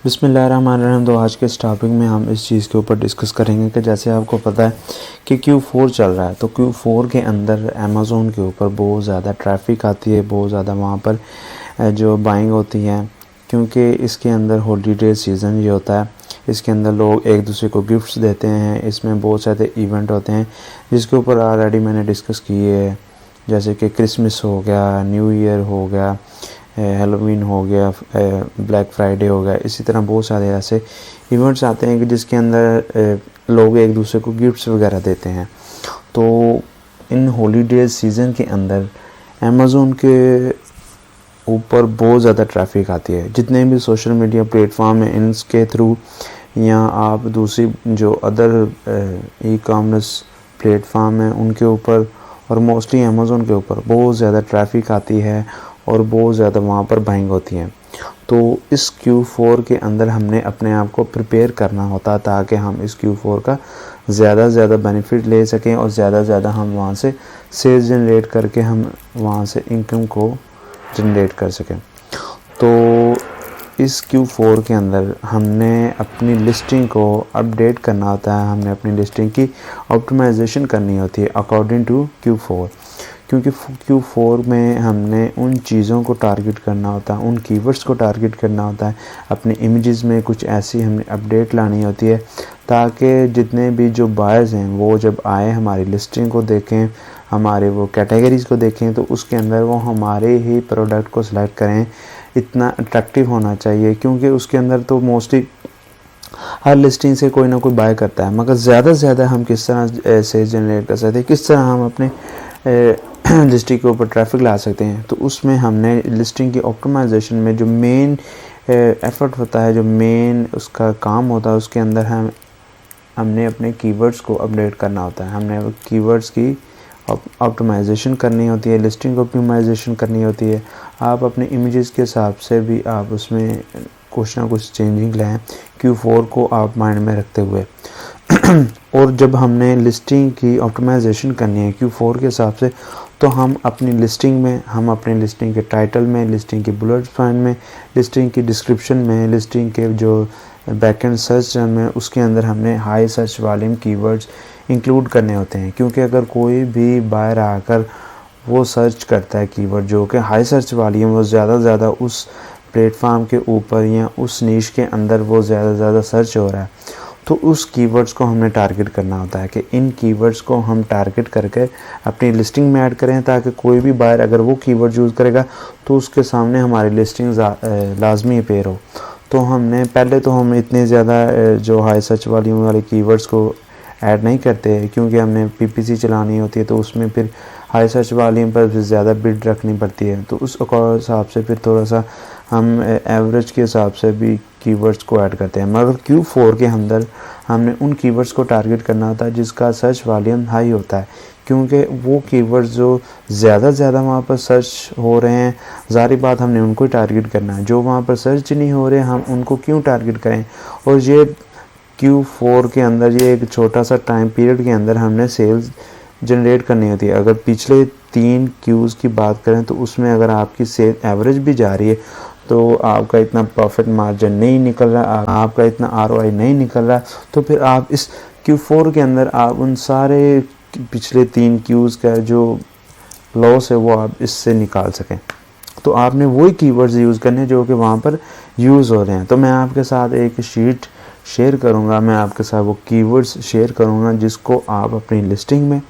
बिस्मिल्लाहिर्रहमानिर्रहीम। तो आज के इस टॉपिक में हम इस चीज़ के ऊपर डिस्कस करेंगे कि जैसे आपको पता है कि Q4 चल रहा है, तो Q4 के अंदर अमेज़ोन के ऊपर बहुत ज़्यादा ट्रैफिक आती है, बहुत ज़्यादा वहाँ पर जो बाइंग होती है, क्योंकि इसके अंदर हॉलीडे सीज़न ये होता है। इसके अंदर लोग एक दूसरे को गिफ्ट्स देते हैं, इसमें बहुत सारे इवेंट होते हैं जिसके ऊपर ऑलरेडी मैंने डिस्कस किए है, जैसे कि क्रिसमस हो गया, न्यू ईयर हो गया, हेलोवीन हो गया, ब्लैक फ्राइडे हो गया। इसी तरह बहुत सारे ऐसे इवेंट्स आते हैं कि जिसके अंदर लोग एक दूसरे को गिफ्ट्स वगैरह देते हैं। तो इन हॉलीडेज सीज़न के अंदर अमेज़ोन के ऊपर बहुत ज़्यादा ट्रैफिक आती है। जितने भी सोशल मीडिया प्लेटफॉर्म हैं इनके थ्रू, या आप दूसरी जो अदर ई कॉमर्स प्लेटफॉर्म हैं उनके ऊपर, और मोस्टली अमेज़ोन के ऊपर बहुत ज़्यादा ट्रैफिक आती है और बहुत ज़्यादा वहाँ पर बाइंग होती हैं। तो इस Q4 के अंदर हमने अपने आप को प्रिपेयर करना होता ताकि हम इस Q4 का ज़्यादा से ज़्यादा बेनिफिट ले सकें और ज़्यादा से ज़्यादा हम वहाँ से सेल्स जनरेट करके हम वहाँ से इनकम को जनरेट कर सकें। तो इस Q4 के अंदर हमने अपनी लिस्टिंग को अपडेट करना होता है, हमने अपनी लिस्टिंग की ऑप्टिमाइजेशन करनी होती है अकॉर्डिंग टू Q4, क्योंकि Q4 में हमने उन चीज़ों को टारगेट करना होता है, उन कीवर्ड्स को टारगेट करना होता है। अपने इमेजेस में कुछ ऐसी हमने अपडेट लानी होती है ताकि जितने भी जो बायर्स हैं वो जब आए हमारी लिस्टिंग को देखें, हमारे वो कैटेगरीज़ को देखें, तो उसके अंदर वो हमारे ही प्रोडक्ट को सिलेक्ट करें। इतना अट्रैक्टिव होना चाहिए, क्योंकि उसके अंदर तो मोस्टली हर लिस्टिंग से कोई ना कोई बाय करता है, मगर ज़्यादा से ज़्यादा हम किस तरह से जनरेट कर सकते हैं, किस तरह हम अपने लिस्टिंग के ऊपर ट्रैफिक ला सकते हैं। तो उसमें हमने लिस्टिंग की ऑप्टिमाइजेशन में जो मेन एफर्ट होता है, जो मेन उसका काम होता है, उसके अंदर हमने अपने कीवर्ड्स को अपडेट करना होता है। हमने कीवर्ड्स की ऑप्टिमाइजेशन करनी होती है, लिस्टिंग ऑप्टिमाइजेशन करनी होती है। आप अपने इमेजेस के हिसाब से भी आप उसमें कुछ ना कुछ चेंजिंग लाएँ Q4 को आप माइंड में रखते हुए। और जब हमने लिस्टिंग की ऑप्टिमाइजेशन करनी है Q4 के हिसाब से, तो हम अपनी लिस्टिंग में, हम अपनी लिस्टिंग के टाइटल में, लिस्टिंग की बुलेट पॉइंट में, लिस्टिंग की डिस्क्रिप्शन में, लिस्टिंग के जो बैकएंड सर्च में, उसके अंदर हमने high search volume keywords include करने होते हैं। क्योंकि अगर कोई भी बायर आकर वो सर्च करता है कीवर्ड जो कि हाई सर्च वॉल्यूम, वो ज़्यादा से ज़्यादा उस प्लेटफॉर्म के ऊपर या उस नीश के अंदर वो ज़्यादा से ज़्यादा सर्च हो रहा है, तो उस कीवर्ड्स को हमने टारगेट करना होता है कि इन कीवर्ड्स को हम टारगेट करके अपनी लिस्टिंग में ऐड करें, ताकि कोई भी बायर अगर वो कीवर्ड यूज़ करेगा तो उसके सामने हमारी लिस्टिंग लाजमी अपेयर हो। तो हमने पहले तो हम इतने ज़्यादा जो हाई सर्च वॉल्यूम वाले कीवर्ड्स को ऐड नहीं करते, क्योंकि हमने PPC चलानी होती है, तो उसमें फिर हाई सर्च वॉल्यूम पर ज़्यादा बिड रखनी पड़ती है। तो उस हिसाब से फिर थोड़ा सा हम एवरेज के हिसाब से भी कीवर्ड्स को ऐड करते हैं। मगर Q4 के अंदर हमने उन कीवर्ड्स को टारगेट करना होता है जिसका सर्च वॉल्यूम हाई होता है, क्योंकि वो कीवर्ड्स जो ज़्यादा से ज़्यादा वहाँ पर सर्च हो रहे हैं, ज़ाहिर बात हमने उनको ही टारगेट करना है। जो वहाँ पर सर्च नहीं हो रहे, हम उनको क्यों टारगेट करें। और ये Q4 के अंदर ये एक छोटा सा टाइम पीरियड के अंदर हमने सेल्स जनरेट करनी होती है। अगर पिछले 3 Qs की बात करें तो उसमें अगर आपकी सेल एवरेज भी जा रही है तो आपका इतना प्रॉफिट मार्जिन नहीं निकल रहा, आपका इतना ROI नहीं निकल रहा, तो फिर आप इस Q4 के अंदर आप उन सारे पिछले 3 Qs का जो लॉस है वो आप इससे निकाल सकें। तो आपने वही कीवर्ड्स यूज़ करने जो कि वहाँ पर यूज़ हो रहे हैं। तो मैं आपके साथ एक शीट शेयर करूँगा, मैं आपके साथ वो कीवर्ड्स शेयर करूँगा जिसको आप अपनी लिस्टिंग में,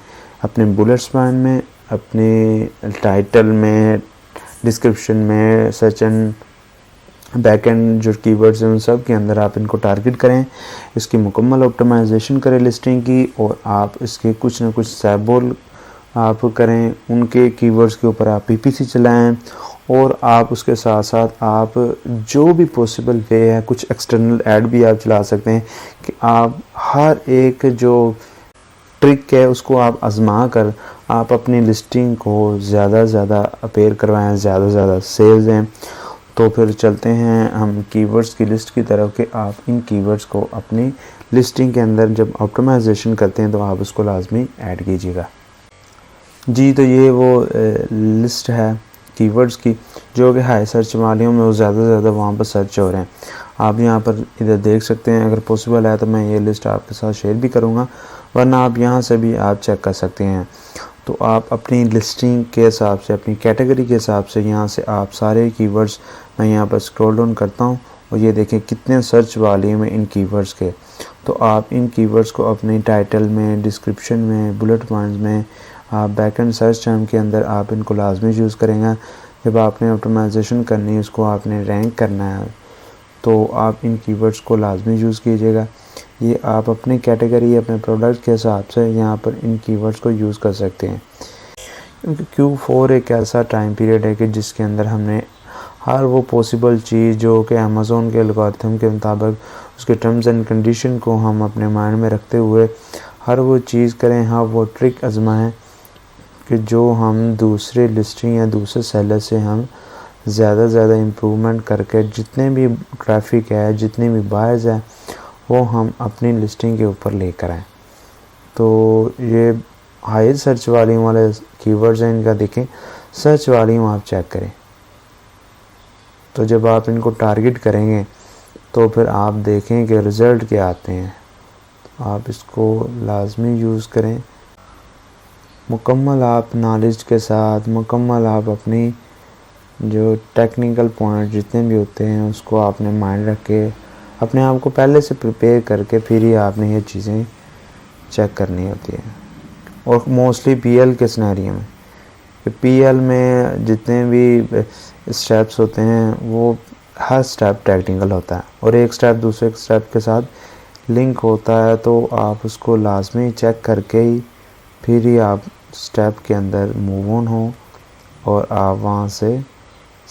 अपने बुलेट्स पॉइंट में, अपने टाइटल में, डिस्क्रिप्शन में, सर्च एंड बैकएंड जो कीवर्ड्स हैं उन सब के अंदर आप इनको टारगेट करें, इसकी मुकम्मल ऑप्टिमाइजेशन करें लिस्टिंग की, और आप इसके कुछ ना कुछ सैम्पल आप करें, उनके कीवर्ड्स के ऊपर आप PPC चलाएं, और आप उसके साथ साथ आप जो भी पॉसिबल वे है, कुछ एक्सटर्नल ऐड भी आप चला सकते हैं कि आप हर एक जो ट्रिक है उसको आप आजमा कर आप अपनी लिस्टिंग को ज़्यादा से ज़्यादा अपेयर करवाएं, ज़्यादा से ज़्यादा सेल्स हैं। तो फिर चलते हैं हम कीवर्ड्स की लिस्ट की तरफ कि आप इन कीवर्ड्स को अपनी लिस्टिंग के अंदर जब ऑप्टिमाइजेशन करते हैं तो आप उसको लाजमी ऐड कीजिएगा। जी, तो ये वो लिस्ट है कीवर्ड्स की जो कि हाई सर्च वॉल्यूम में ज़्यादा से ज़्यादा वहाँ पर सर्च हो रहे हैं। आप यहाँ पर इधर देख सकते हैं। अगर पॉसिबल है तो मैं ये लिस्ट आपके साथ शेयर भी करूँगा, वरना आप यहाँ से भी आप चेक कर सकते हैं। तो आप अपनी लिस्टिंग के हिसाब से, अपनी कैटेगरी के हिसाब से यहाँ से आप सारे कीवर्ड्स, मैं यहाँ पर स्क्रॉल डाउन करता हूँ और ये देखें कितने सर्च वॉल्यूम है इन कीवर्ड्स के। तो आप इन कीवर्ड्स को अपने टाइटल में, डिस्क्रिप्शन में, बुलेट पॉइंट्स में, आप बैकएंड सर्च टर्म के अंदर आप इनको लाजमी यूज़ करेंगे। जब आपने ऑप्टिमाइजेशन करनी है, उसको आपने रैंक करना है, तो आप इन कीवर्ड्स को लाजमी यूज़ कीजिएगा। ये आप अपनी कैटेगरी, अपने प्रोडक्ट के हिसाब से यहाँ पर इन कीवर्ड्स को यूज़ कर सकते हैं। क्योंकि Q4 एक ऐसा टाइम पीरियड है कि जिसके अंदर हमने हर वो पॉसिबल चीज़ जो कि अमेज़ॉन के एल्गोरिथम के मुताबिक उसके टर्म्स एंड कंडीशन को हम अपने माइंड में रखते हुए हर वो चीज़ करें, हाँ वो ट्रिक आजमाएं कि जो हम दूसरे लिस्टिंग या दूसरे सेलर से हम ज़्यादा से ज़्यादा इम्प्रूवमेंट करके जितने भी ट्रैफिक है, जितने भी बायर्स हैं, वो हम अपनी लिस्टिंग के ऊपर लेकर आएँ। तो ये हाई सर्च वॉल्यूम वाले कीवर्ड्स हैं, इनका देखें सर्च वॉल्यूम आप चेक करें। तो जब आप इनको टारगेट करेंगे तो फिर आप देखें कि रिज़ल्ट क्या आते हैं। आप इसको लाजमी यूज़ करें, मुकम्मल आप नॉलेज के साथ, मुकम्मल आप अपनी जो टेक्निकल पॉइंट जितने भी होते हैं उसको आपने माइंड रख के अपने आप को पहले से प्रिपेयर करके फिर ही आपने ये चीज़ें चेक करनी होती है। और मोस्टली पीएल के सिनेरियो में, कि पीएल में जितने भी स्टेप्स होते हैं वो हर स्टेप टेक्निकल होता है और एक स्टेप दूसरे स्टेप के साथ लिंक होता है, तो आप उसको लाजमी चेक करके ही फिर ही आप स्टेप के अंदर मूव ऑन हो और आप वहाँ से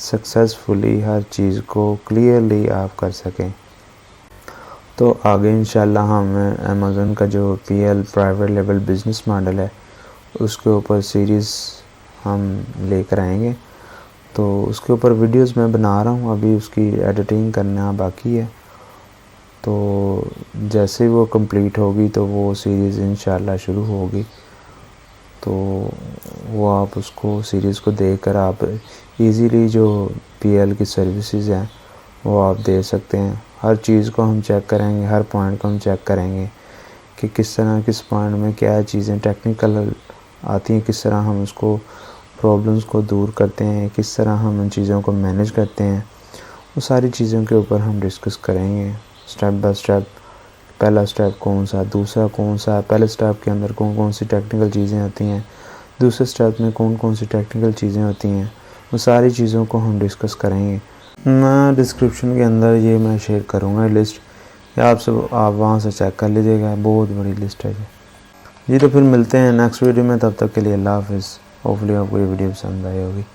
सक्सेसफुली हर चीज़ को क्लियरली आप कर सकें। तो आगे इंशाल्लाह हम अमेज़न का जो PL private level business model है उसके ऊपर सीरीज़ हम लेकर आएंगे। तो उसके ऊपर वीडियोस मैं बना रहा हूँ, अभी उसकी एडिटिंग करना बाकी है। तो जैसे वो कंप्लीट होगी तो वो सीरीज़ इंशाल्लाह शुरू होगी। तो वो आप उसको सीरीज़ को देखकर आप इजीली जो पीएल की सर्विसेज हैं वो आप दे सकते हैं। हर चीज़ को हम चेक करेंगे, हर पॉइंट को हम चेक करेंगे कि किस तरह किस पॉइंट में क्या चीज़ें टेक्निकल आती हैं, किस तरह हम उसको प्रॉब्लम्स को दूर करते हैं, किस तरह हम उन चीज़ों को मैनेज करते हैं। वो सारी चीज़ों के ऊपर हम डिस्कस करेंगे स्टेप बाय स्टेप। पहला स्टेप कौन सा, दूसरा कौन सा, पहले स्टेप के अंदर कौन कौन सी टेक्निकल चीज़ें आती हैं, दूसरे स्टेप में कौन कौन सी टेक्निकल चीज़ें होती हैं, वो सारी चीज़ों को हम डिस्कस करेंगे। मैं डिस्क्रिप्शन के अंदर ये मैं शेयर करूँगा लिस्ट, या आप वहाँ से चेक कर लीजिएगा, बहुत बड़ी लिस्ट है जी। तो फिर मिलते हैं नेक्स्ट वीडियो में, तब तक के लिए अल्लाह हाफ़िज़। होपफुली आपको ये वीडियो पसंद आई होगी।